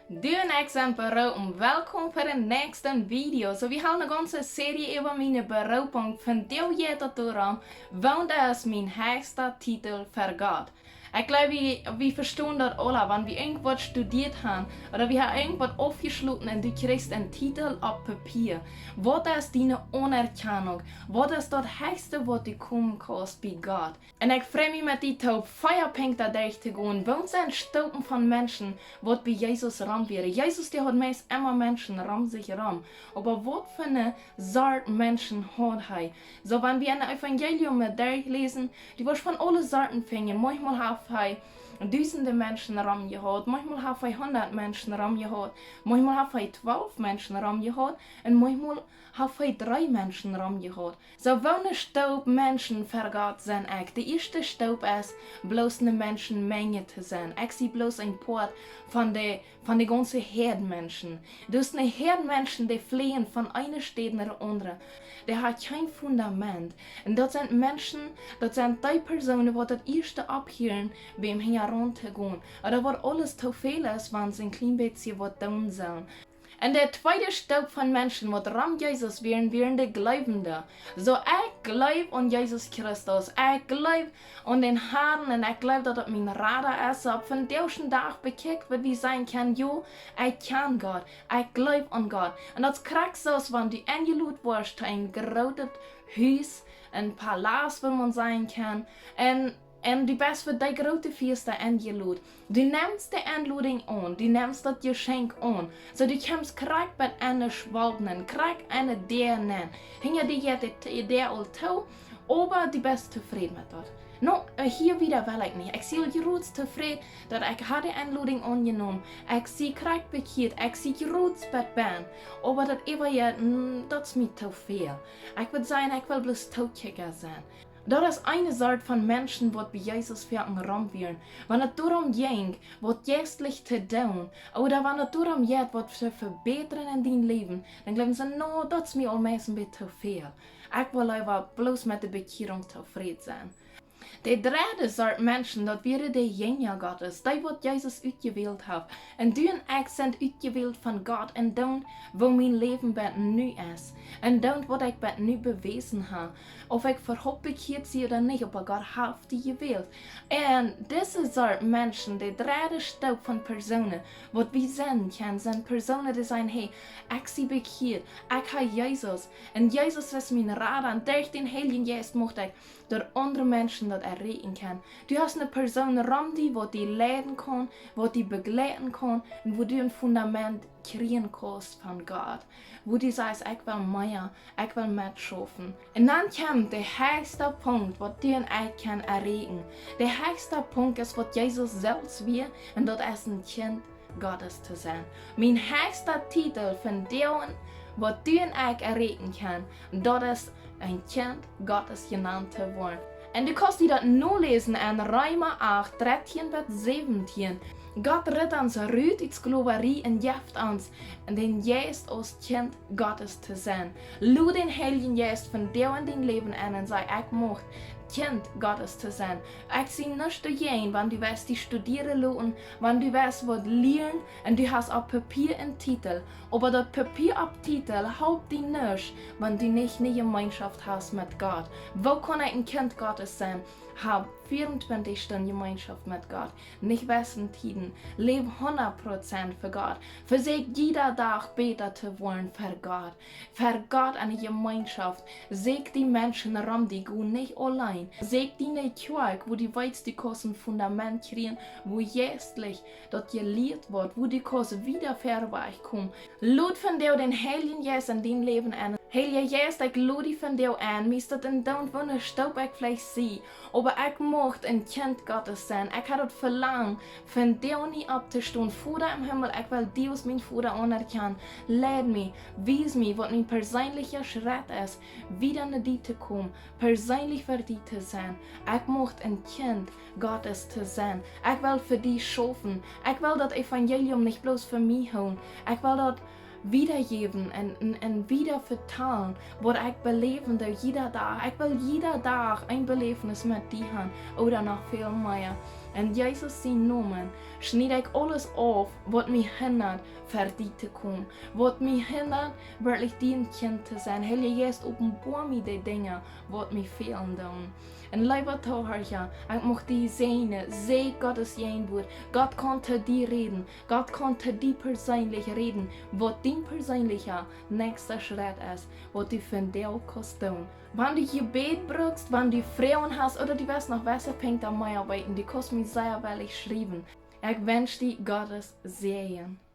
Du en ik zijn beroepen. Welkom voor de nächsten video. So, wir haben eine ganze Serie über meine Berufung. Von der jeder daran, wann das mein hechsta Tietel bie Gott. Ich glaube, wir verstehen das alle, wenn wir irgendwas studiert haben oder wir haben irgendwas aufgeschlossen und du kriegst einen Titel auf Papier. Was ist deine Anerkennung? Was ist das Höchste, was du kommen kannst bei Gott? Und ich freue mich mit dir, auf Feuerpunkte durchzugehen. Wo sind Stauben von Menschen, die bei Jesus ran wären? Jesus, der hat meist immer Menschen ran sich ran. Aber was für eine Sorte Menschen hat er? So, wenn wir ein Evangelium durchlesen, die was von allen Sorten fängen, manchmal haben Duizenden Menschen ram gehad, manchmal have hij 100 Menschen ram gehad, manchmal have hij 12 Menschen ram gehad en manchmal have hij 3 Menschen ram gehad. So welke stoop Menschen vergaat zijn ik. De eerste stoop is bloos een mensenmenge te zijn. Ik zie bloos een poort van de ganze Herdmenschen. Dus een Herdmenschen die fliehen van eine stad naar de andere. Die hat geen fundament. En dat zijn mensen, dat zijn die personen wat het eerste abhielen bij hem hier rond te gaan. Oder wat alles te veel is, wanneer ze een klein beetje wat doen zullen. En der tweede stoop van mensen wat ram Jezus wären de Glaubende. So, ik geloof an Jesus Christus. Ik geloof an den Herrn en ik geloof dat het mijn Radar is. Op van deze dag bekijkt wat wie zijn kan. Jo, ik ken God. Ik geloof an God. En dat krijgt zoals wanneer du ingeluid wordt een groot huis, een palace, waar man zijn kan. En du bist für die große Feste eingeladen. Du nimmst die Einladung an, du nimmst das Geschenk an. So du kommst krieg bei einer Schwalben, krieg eine der nennen. Hinja die jetzt der Alto, aber du bist zufrieden mit das. No, hier wieder will ich nicht. Ich sehe gerutzt zufrieden, dass ich die Einladung angenommen. Ich sehe krieg bekehrt, ich sehe gerutzt bei Ben. Aber das immer ja, das ist mir zu viel. Ich würde sagen, ich will bloß Totkicker sein. Das ist eine Sorte von Menschen, die bei Jesus für einen Raum wären. Wenn es darum ging, was justlich zu tun, oder wenn es darum geht, was zu verbessern in dein Leben, dann glauben sie, no, das ist mir allmeist ein bisschen zu viel. Ich will einfach bloß mit der Bekehrung zufrieden sein. Die dritte Sorte Menschen, das wären die Jünger Gottes, die, was Jesus ausgewählt hat. Und du und ich sind ausgewählt von Gott und dann, wo mein Leben nu ist. Und dann, was ich nu bewiesen habe. Ob ich verhoppikert sie oder nicht, aber Gott hat die gewählt. Und diese Sorte Menschen, die dritte Stopp von Personen, was wir sehen können, sind Personen, die sagen, hey, ich sie bekehrt, ich habe Jesus. Und Jesus ist mein Radar und durch den Heiligen Geist möchte ich durch andere Menschen das erreichen kann. Du hast eine Person rum, die leiden kann, die begleiten kann und wo du ein Fundament kriegen kannst von Gott. Wo du sagst, ich will mehr, ich will mitschaffen. Und dann kommt der höchste Punkt, was du und ich kann erreichen. Der höchste Punkt ist, was Jesus selbst will, und das ist ein Kind Gottes zu sein. Mein hechsta Tietel von dem, was du und ich erreichen kann, das ist ein Kind Gottes genannt zu werden. Und du kannst dir das nur lesen in Römer 8, 13 bis 17. Gott ritt uns rüt ins Glorie und jeft uns, den Geist als Kind Gottes zu sein. Lud den Heiligen Geist von dir in dein Leben an und sei, ich möchte Kind Gottes zu sein. Ich sehe nicht dagegen, wenn du wirst die studieren lassen, wenn du wirst was lernen und du hast auf Papier einen Titel. Aber das Papier auf Titel hält dich nicht, wenn du nicht eine Gemeinschaft hast mit Gott. Wo kann ich ein Kind Gottes sein? Hab 24 Stunden Gemeinschaft mit Gott. Nicht wessen Tiden. Leb 100% für Gott. Versuch jeder Tag besser zu wollen für Gott. Für Gott eine Gemeinschaft. Seg die Menschen rum, die gehen nicht allein. Seg die Kirche, wo die weißt, die kosten Fundament kriegen, wo jästlich dort gelehrt wird, wo die Kurse wieder verweich kommen. Lud von dir den Heiligen Geist in dein Leben an. Heilige Geist, ich lade von dir an, mis dat in don't wonder Staub ich vielleicht sehe, aber ich möchte ein Kind Gottes sein. Ich habe das Verlangen, von dir nicht abzustehen, Vater im Himmel, ich will dir als mein Vater anerkennen. Leid mich, wies mich, was mein persönlicher Schritt ist, wieder nach dir zu kommen, persönlich für dich zu sein. Ich möchte ein Kind Gottes zu sein. Ich will für dich schaffen. Ich will das Evangelium nicht bloß für mich holen. Ich will das wiedergeben und wieder vertellen, was ich beleben durch jeder Tag. Ich will jeder Tag ein Belebnis mit dir haben oder noch viel mehr. In Jesus zijn namen schnijd ik alles af wat mij hindert, voor die te komen. Wat mij hindert, wirklich die Kind te zijn. Heilige Geest, openbaar mij die dingen wat mij fehlen doen. En lieber Tochter, ik mocht die zijn, zij Gottes Woord. Gott kan te die reden. Gott kan te die persoonlijk reden. Wat die persoonlijke nächste Schritt ist, wat du von dir kannst tun. Wenn du Gebet brauchst, wenn du Frauen hast oder du wirst noch besser Punkte am Arbeiten, die kannst mir sehr wellig schreiben. Ich wünsche dir Gottes Segen.